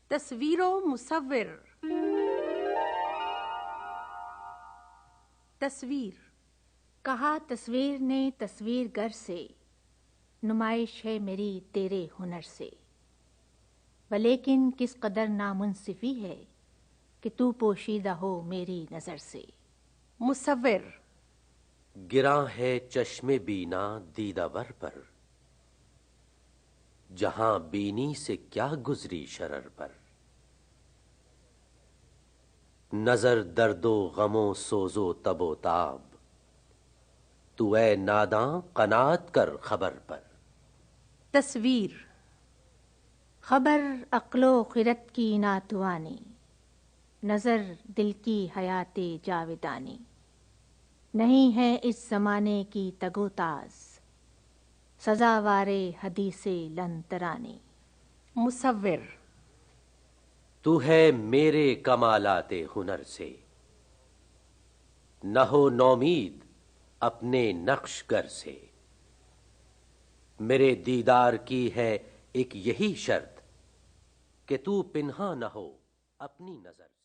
تصویر و مصور. تصویر. کہا تصویر نے تصویر گر سے، نمائش ہے میری تیرے ہنر سے، ولیکن کس قدر نامنصفی ہے کہ تو پوشیدہ ہو میری نظر سے۔ مصور. گراں ہے چشم بینا دیدہ ور پر، جہاں بینی سے کیا گزری شرر پر۔ نظر درد و غم و سوز و تب و تاب، تو اے ناداں قناعت کر خبر پر۔ تصویر. خبر عقل و خرد کی ناتوانی، نظر دل کی حیات جاودانی، نہیں ہے اس زمانے کی تگ و تاز، سزاوار حدیث لن ترانی۔ مصور. تو ہے میرے کمالات ہنر سے، نہ ہو نومید اپنے نقش گر سے۔ میرے دیدار کی ہے ایک یہی شرط کہ تو پنہاں نہ ہو اپنی نظر سے۔